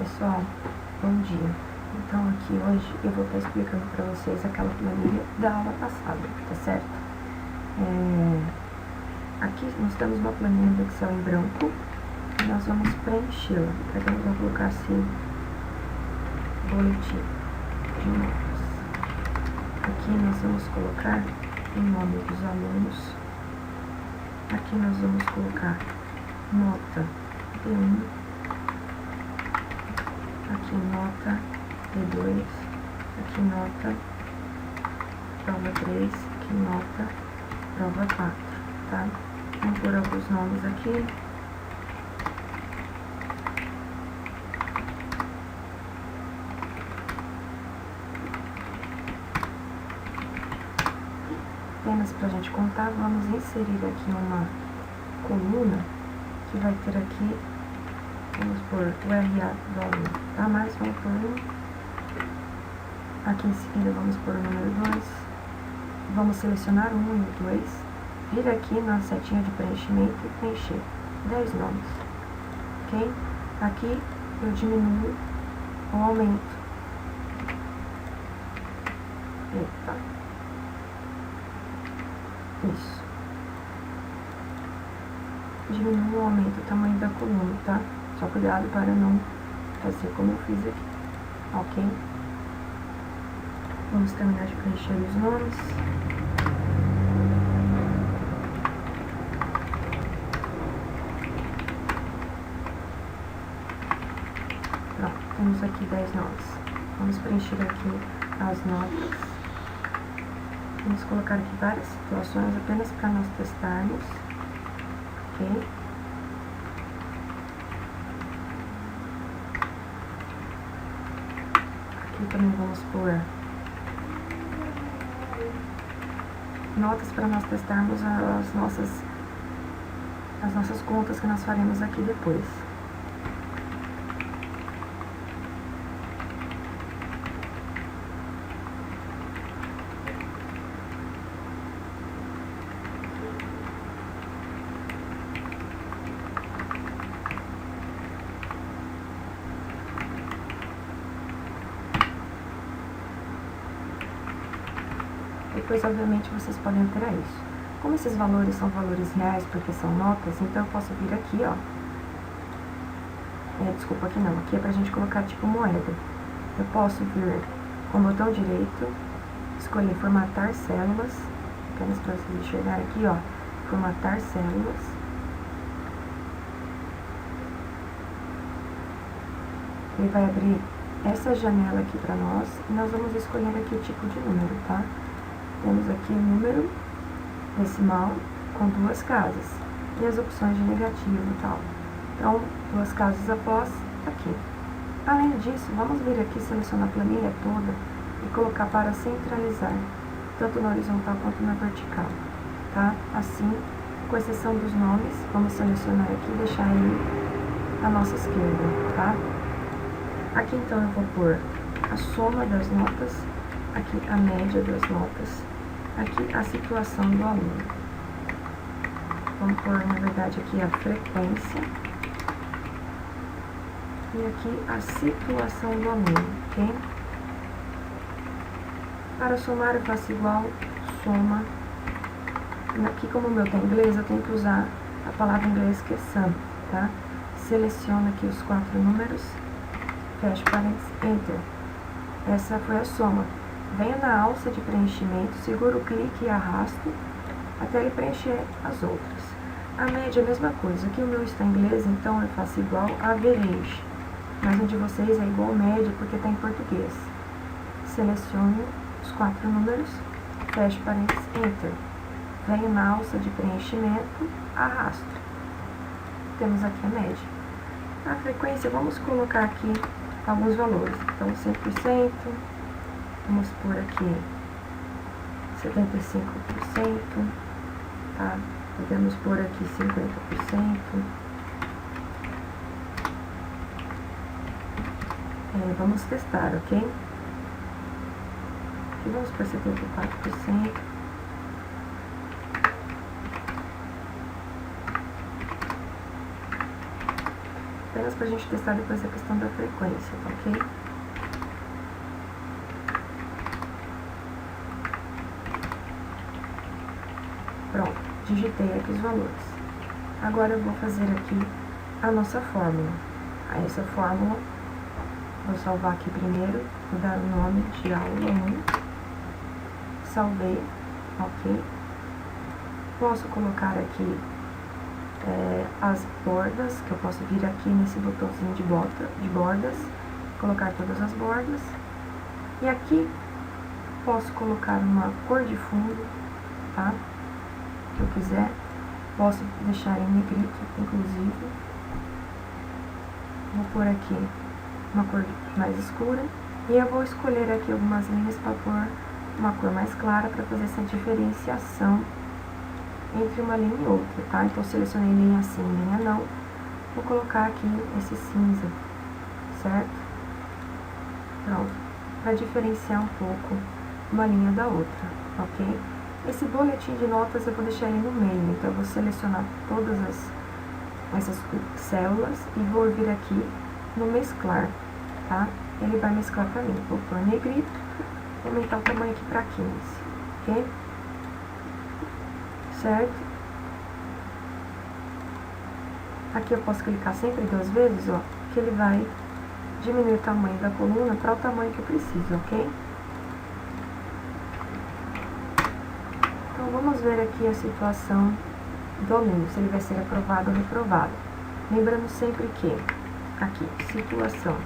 Pessoal, bom dia. Então aqui hoje eu vou estar explicando para vocês aquela planilha da aula passada, tá certo? Aqui nós temos uma planilha do Excel em branco e nós vamos preenchê-la. Então eu vou colocar assim, boletim de notas. Aqui nós vamos colocar o nome dos alunos. Aqui nós vamos colocar nota D1. Aqui nota D2, aqui nota prova 3, aqui nota prova 4, tá? Vamos pôr alguns nomes aqui. Apenas pra gente contar, vamos inserir aqui uma coluna que vai ter aqui. Vamos pôr o RA do aluno, tá? Mas vamos pôr um. Aqui em seguida vamos pôr o número 2. Vamos selecionar o 1 e o 2. Vir aqui na setinha de preenchimento e preencher 10 nomes. Ok? Aqui eu diminuo ou aumento. Eita. Isso. Diminuo ou aumento o tamanho da coluna, tá? Só cuidado para não fazer como eu fiz aqui, ok? Vamos terminar de preencher os nomes. Pronto, temos aqui 10 nomes. Vamos preencher aqui as notas. Vamos colocar aqui várias situações apenas para nós testarmos, ok? Aqui também vamos pôr notas para nós testarmos as nossas contas que nós faremos aqui depois. Depois, obviamente, vocês podem alterar isso. Como esses valores são valores reais, porque são notas, então eu posso vir aqui, ó. Desculpa, aqui não. Aqui é pra gente colocar tipo moeda. Eu posso vir com o botão direito, escolher formatar células. Apenas para vocês enxergarem aqui, ó. Formatar células. Ele vai abrir essa janela aqui pra nós. E nós vamos escolher aqui o tipo de número, tá? Temos aqui o número decimal com 2 casas e as opções de negativo e tal. Então, 2 casas após, aqui. Além disso, vamos vir aqui, selecionar a planilha toda e colocar para centralizar, tanto na horizontal quanto na vertical, tá? Assim, com exceção dos nomes, vamos selecionar aqui e deixar ele à nossa esquerda, tá? Aqui, então, eu vou pôr a soma das notas, aqui a média das notas, aqui a situação do aluno. Vamos pôr, na verdade, aqui a frequência e aqui a situação do aluno, ok? Para somar eu faço igual, soma. Aqui, como o meu tá em inglês, eu tenho que usar a palavra em inglês que é sum, tá? Seleciono aqui os 4 números, fecho parênteses, enter. Essa foi a soma. Venho na alça de preenchimento, seguro o clique e arrasto até ele preencher as outras. A média é a mesma coisa. Aqui o meu está em inglês, então eu faço igual a average. Mas o de vocês é igual média porque está em português. Seleciono os 4 números, fecho parênteses, enter. Venho na alça de preenchimento, arrasto. Temos aqui a média. A frequência, vamos colocar aqui alguns valores. Então, 100%. Vamos pôr aqui 75%, tá? Podemos pôr aqui 50%. Vamos testar, ok? Aqui vamos pôr 74%. apenas pra gente testar depois a questão da frequência, tá ok? Pronto, digitei aqui os valores. Agora eu vou fazer aqui a nossa fórmula. A essa fórmula, vou salvar aqui primeiro, vou dar o nome de aula 1, salvei, ok? Posso colocar aqui as bordas, que eu posso vir aqui nesse botãozinho de bordas, colocar todas as bordas, e aqui posso colocar uma cor de fundo, tá? Que eu quiser, posso deixar em negrito, inclusive. Vou pôr aqui uma cor mais escura, e eu vou escolher aqui algumas linhas para pôr uma cor mais clara, para fazer essa diferenciação entre uma linha e outra, tá? Então, selecionei linha sim, linha não. Vou colocar aqui esse cinza, certo? Pronto. Para diferenciar um pouco uma linha da outra, ok? Esse boletim de notas eu vou deixar ele no meio, então eu vou selecionar todas essas células e vou vir aqui no mesclar, tá? Ele vai mesclar para mim. Vou pôr negrito, vou aumentar o tamanho aqui para 15, ok? Certo? Aqui eu posso clicar sempre 2 vezes, ó, que ele vai diminuir o tamanho da coluna para o tamanho que eu preciso, ok? Então, vamos ver aqui a situação do aluno, se ele vai ser aprovado ou reprovado. Lembrando sempre que, aqui, situação,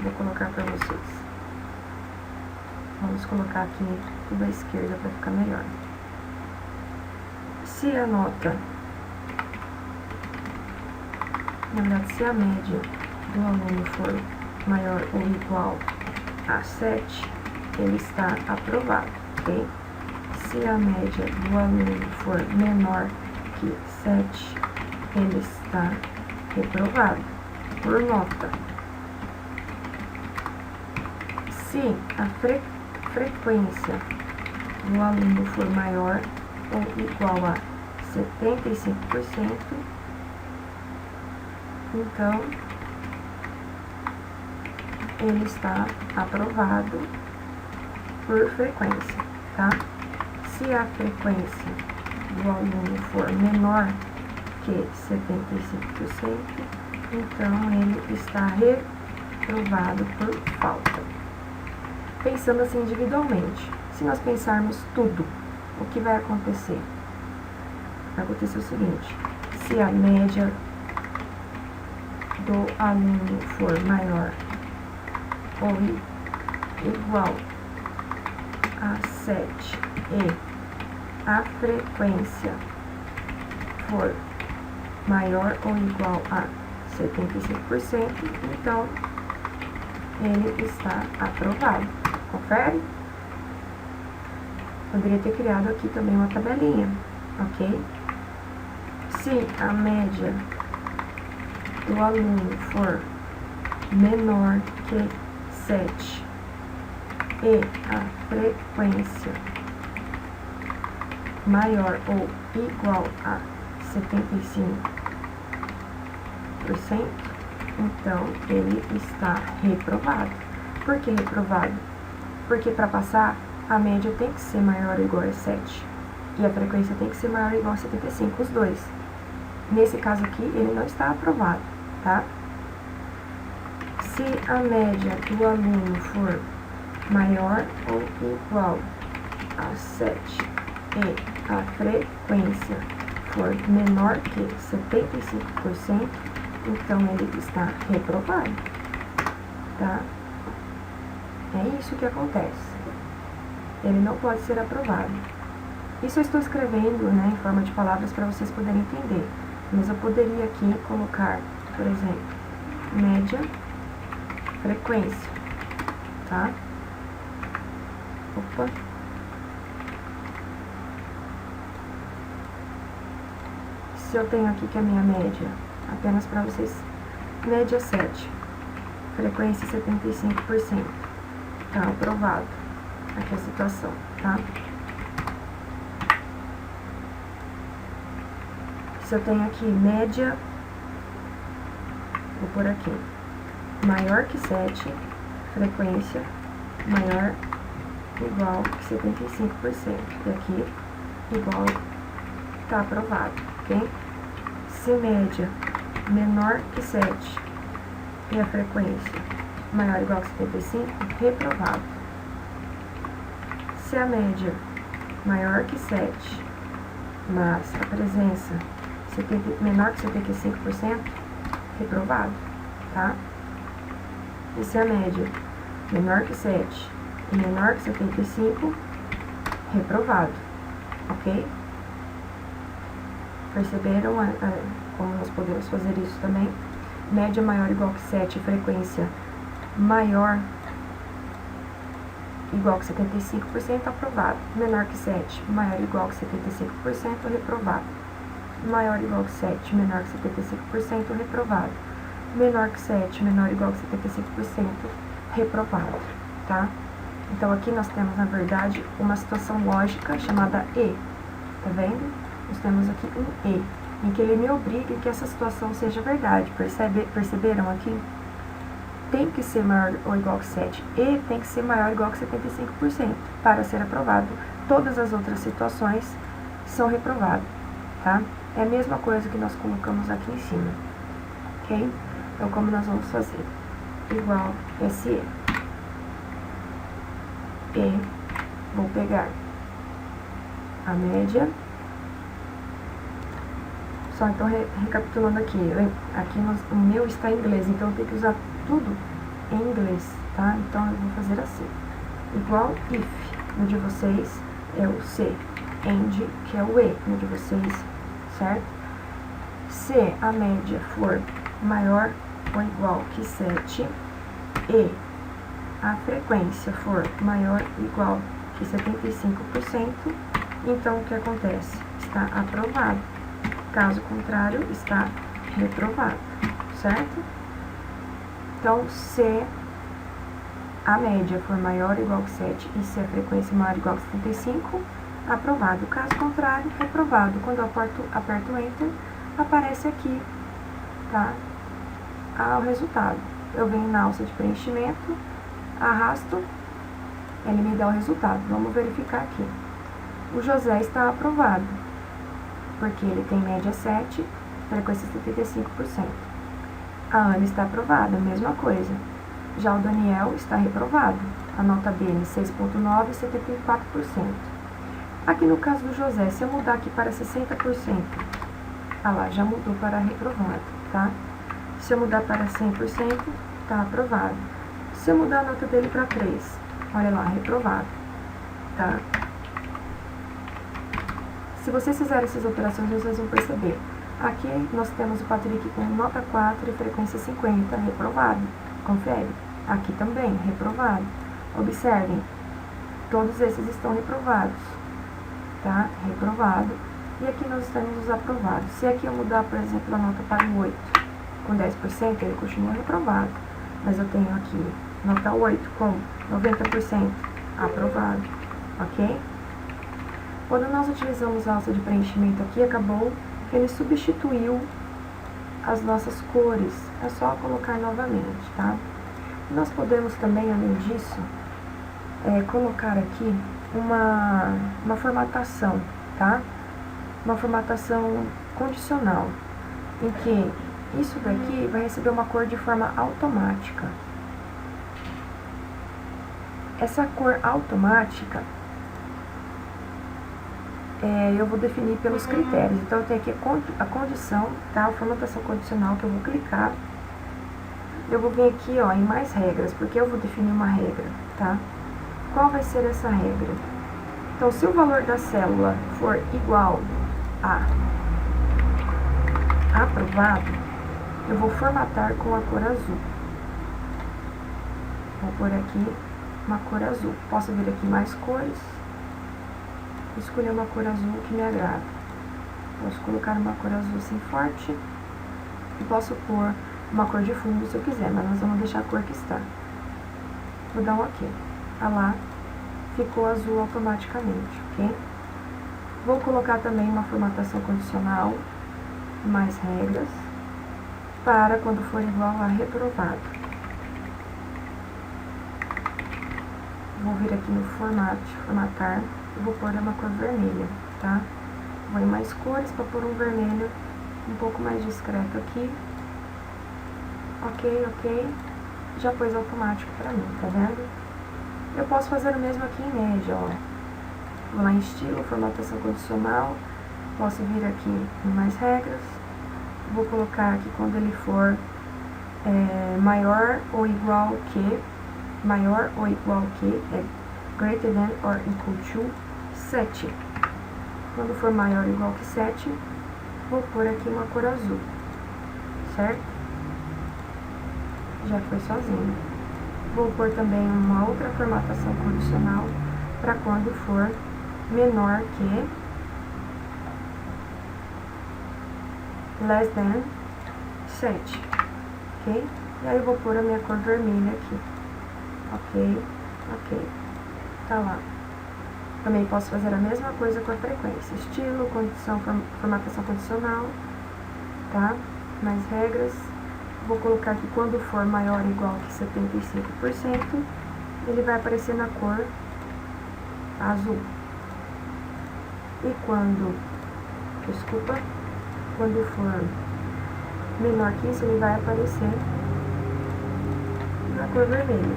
vou colocar para vocês. Vamos colocar aqui tudo à esquerda para ficar melhor. Se a nota, na verdade, se a média do aluno for maior ou igual a 7, ele está aprovado, ok? Se a média do aluno for menor que 7, ele está reprovado por nota. Se a frequência do aluno for maior ou igual a 75%, então ele está aprovado por frequência, tá? Se a frequência do aluno for menor que 75%, então ele está reprovado por falta. Pensando assim individualmente, se nós pensarmos tudo, o que vai acontecer? Vai acontecer o seguinte: se a média do aluno for maior ou igual a 7 e a frequência for maior ou igual a 75%, então ele está aprovado. Confere? Poderia ter criado aqui também uma tabelinha, ok? Se a média do aluno for menor que 7 e a frequência maior ou igual a 75%, então ele está reprovado. Por que reprovado? Porque para passar, a média tem que ser maior ou igual a 7 e a frequência tem que ser maior ou igual a 75, os dois. Nesse caso aqui, ele não está aprovado, tá? Se a média do aluno for maior ou igual a 7 e a frequência for menor que 75%, então ele está reprovado, tá? É isso que acontece. Ele não pode ser aprovado. Isso eu estou escrevendo, né, em forma de palavras para vocês poderem entender. Mas eu poderia aqui colocar, por exemplo, média, frequência, tá? Opa. Se eu tenho aqui que a minha média, apenas para vocês, média 7, frequência 75%, tá aprovado. Aqui a situação, tá? Se eu tenho aqui média Vou pôr aqui, maior que 7, frequência maior igual que 75%. E aqui, igual, tá aprovado, ok? Se média menor que 7 e a frequência maior ou igual que 75, reprovado. Se a média maior que 7, mas a presença menor que 75%, reprovado, tá? E se a média menor que 7 e menor que 75, reprovado, ok? Perceberam como nós podemos fazer isso também? Média maior ou igual que 7, frequência maior igual que 75%, aprovado. Menor que 7, maior ou igual que 75%, reprovado. Maior ou igual que 7, menor que 75%, reprovado. Menor que 7, menor ou igual que 75%, reprovado, tá? Então, aqui nós temos, na verdade, uma situação lógica chamada E, tá vendo? Nós temos aqui um E, em que ele me obriga que essa situação seja verdade. Perceberam aqui? Tem que ser maior ou igual que 7 e tem que ser maior ou igual que 75% para ser aprovado. Todas as outras situações são reprovadas, tá? É a mesma coisa que nós colocamos aqui em cima, ok? Então, como nós vamos fazer? Igual SE. E vou pegar a média. Só então, recapitulando aqui, o meu está em inglês, então eu tenho que usar tudo em inglês, tá? Então, eu vou fazer assim. Igual if, no de vocês é o C. And, que é o E, no de vocês, certo? Se a média for maior ou igual que 7 e a frequência for maior ou igual que 75%, então o que acontece? Está aprovado. Caso contrário, está reprovado, certo? Então, se a média for maior ou igual que 7 e se a frequência maior ou igual que 75, aprovado. Caso contrário, reprovado. Quando eu aperto Enter, aparece aqui, tá? O resultado. Eu venho na alça de preenchimento, arrasto, ele me dá o resultado. Vamos verificar aqui. O José está aprovado, porque ele tem média 7, frequência 75%. A Ana está aprovada, mesma coisa. Já o Daniel está reprovado. A nota dele 6,9 e 74%. Aqui no caso do José, se eu mudar aqui para 60%, ah lá, já mudou para reprovado, tá? Se eu mudar para 100%, está aprovado. Se eu mudar a nota dele para 3, olha lá, reprovado, tá? Se vocês fizerem essas operações, vocês vão perceber. Aqui nós temos o Patrick com nota 4 e frequência 50, reprovado. Confere. Aqui também, reprovado. Observem, todos esses estão reprovados, tá? Reprovado. E aqui nós temos os aprovados. Se aqui eu mudar, por exemplo, a nota para um 8 com 10%, ele continua reprovado. Mas eu tenho aqui nota 8 com 90%, aprovado, ok? Quando nós utilizamos a alça de preenchimento aqui, acabou que ele substituiu as nossas cores. É só colocar novamente, tá? Nós podemos também, além disso, colocar aqui uma formatação, tá? Uma formatação condicional, em que isso daqui vai receber uma cor de forma automática. Essa cor automática eu vou definir pelos critérios. Então, eu tenho aqui a condição, tá? A formatação condicional que eu vou clicar. Eu vou vir aqui, ó, em mais regras, porque eu vou definir uma regra, tá? Qual vai ser essa regra? Então, se o valor da célula for igual a aprovado, eu vou formatar com a cor azul. Vou pôr aqui uma cor azul. Posso vir aqui mais cores. Escolher uma cor azul que me agrada. Posso colocar uma cor azul assim forte. E posso pôr uma cor de fundo se eu quiser, mas nós vamos deixar a cor que está. Vou dar um OK. Ah lá, ficou azul automaticamente, ok? Vou colocar também uma formatação condicional, mais regras. para quando for igual a reprovado. Vou vir aqui no formatar, eu vou pôr uma cor vermelha, tá? Vou em mais cores para pôr um vermelho um pouco mais discreto aqui. Ok, já pôs automático pra mim, tá vendo? Eu posso fazer o mesmo aqui em média, ó. Vou lá em estilo, formatação condicional, posso vir aqui em mais regras, vou colocar aqui quando ele for maior ou igual que, é greater than or equal to 7. Quando for maior ou igual que 7, vou pôr aqui uma cor azul, certo? Já foi sozinho. Vou pôr também uma outra formatação condicional para quando for menor que less than 7, ok? E aí eu vou pôr a minha cor vermelha aqui, ok, tá lá. Também posso fazer a mesma coisa com a frequência, estilo, condição, formatação condicional, tá? Mais regras. Vou colocar que quando for maior ou igual que 75%, ele vai aparecer na cor azul. E quando for menor que isso, ele vai aparecer na cor vermelha.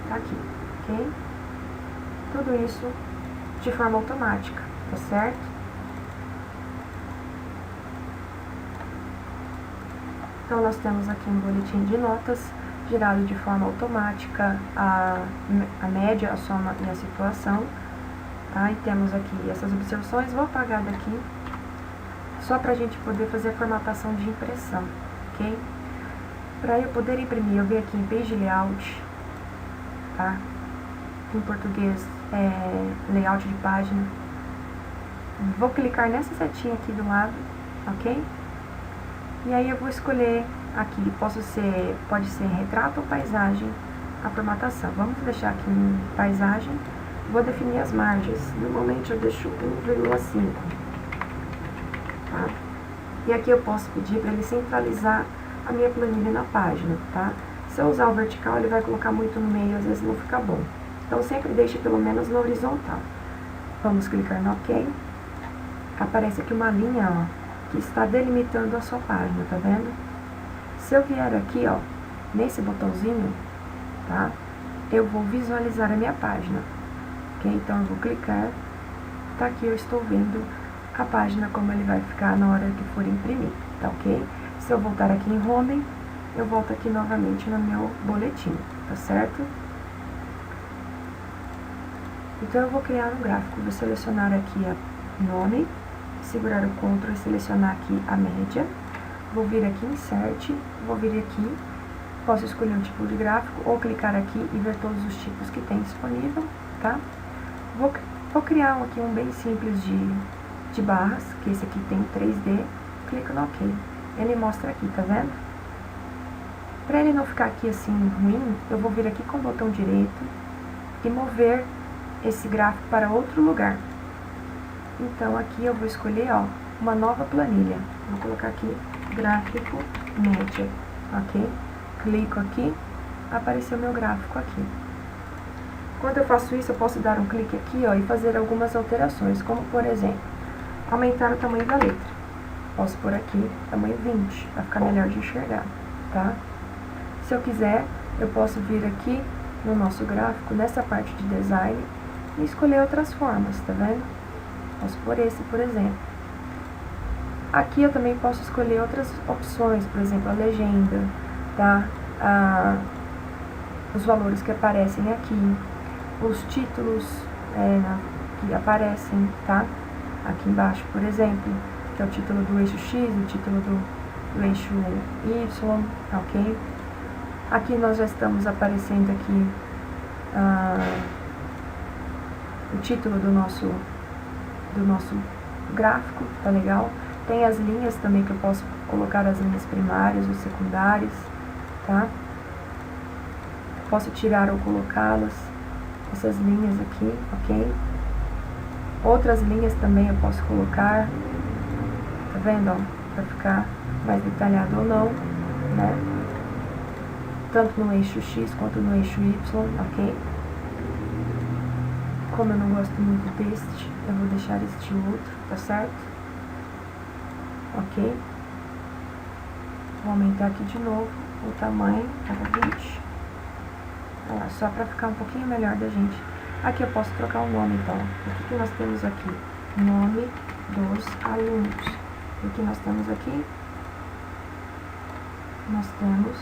Tá aqui, ok? Tudo isso de forma automática, tá certo? Então, nós temos aqui um boletim de notas gerado de forma automática a média, a soma e a situação, tá? E temos aqui essas observações. Vou apagar daqui, só para a gente poder fazer a formatação de impressão, ok? Para eu poder imprimir, eu venho aqui em Page Layout, tá? Em português, layout de página. Vou clicar nessa setinha aqui do lado, ok? E aí eu vou escolher aqui, pode ser retrato ou paisagem, a formatação. Vamos deixar aqui em paisagem. Vou definir as margens. Normalmente eu deixo 1,5, tá? E aqui eu posso pedir para ele centralizar a minha planilha na página, tá? Se eu usar o vertical, ele vai colocar muito no meio, às vezes não fica bom. Então, sempre deixe pelo menos na horizontal. Vamos clicar no OK. Aparece aqui uma linha, ó, que está delimitando a sua página, tá vendo? Se eu vier aqui, ó, nesse botãozinho, tá? Eu vou visualizar a minha página, ok? Então, eu vou clicar. Tá aqui, eu estou vendo a página como ele vai ficar na hora que for imprimir, tá ok? Se eu voltar aqui em Home, eu volto aqui novamente no meu boletim, tá certo? Então, eu vou criar um gráfico, vou selecionar aqui o nome, segurar o Ctrl e selecionar aqui a média, vou vir aqui em Insert, vou vir aqui, posso escolher um tipo de gráfico, ou clicar aqui e ver todos os tipos que tem disponível, tá? Vou criar aqui um bem simples de barras, que esse aqui tem 3D, clico no OK. Ele mostra aqui, tá vendo? Para ele não ficar aqui assim ruim, eu vou vir aqui com o botão direito e mover esse gráfico para outro lugar. Então, aqui eu vou escolher, ó, uma nova planilha. Vou colocar aqui, gráfico média, ok? Clico aqui, apareceu meu gráfico aqui. Quando eu faço isso, eu posso dar um clique aqui, ó, e fazer algumas alterações, como, por exemplo, aumentar o tamanho da letra. Posso pôr aqui, tamanho 20, para ficar melhor de enxergar, tá? Se eu quiser, eu posso vir aqui no nosso gráfico, nessa parte de design, e escolher outras formas, tá vendo? Posso pôr esse, por exemplo. Aqui eu também posso escolher outras opções, por exemplo, a legenda, tá? Os valores que aparecem aqui, os títulos que aparecem, tá? Aqui embaixo, por exemplo, que é o título do eixo X, o título do eixo Y, ok? Aqui nós já estamos aparecendo aqui o título do nosso gráfico, tá legal? Tem as linhas também, que eu posso colocar as linhas primárias ou secundárias, tá? Posso tirar ou colocá-las, essas linhas aqui, ok? Outras linhas também eu posso colocar, tá vendo, ó, pra ficar mais detalhado ou não, né? Tanto no eixo X quanto no eixo Y, ok? Como eu não gosto muito deste, eu vou deixar este outro, tá certo? Ok? Vou aumentar aqui de novo o tamanho para 20. Olha lá, só para ficar um pouquinho melhor da gente. Aqui eu posso trocar o nome, então. O que nós temos aqui? Nome dos alunos. O que nós temos aqui? Nós temos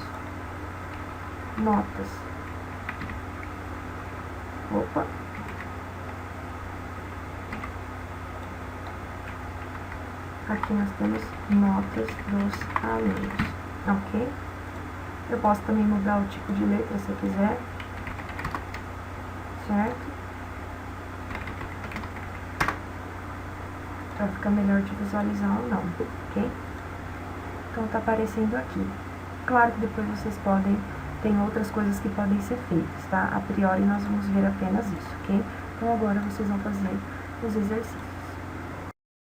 notas. Opa! Aqui nós temos notas dos alunos, ok? Eu posso também mudar o tipo de letra se eu quiser, certo? Para ficar melhor de visualizar ou não, ok? Então tá aparecendo aqui. Claro que depois vocês podem, tem outras coisas que podem ser feitas, tá? A priori nós vamos ver apenas isso, ok? Então agora vocês vão fazer os exercícios.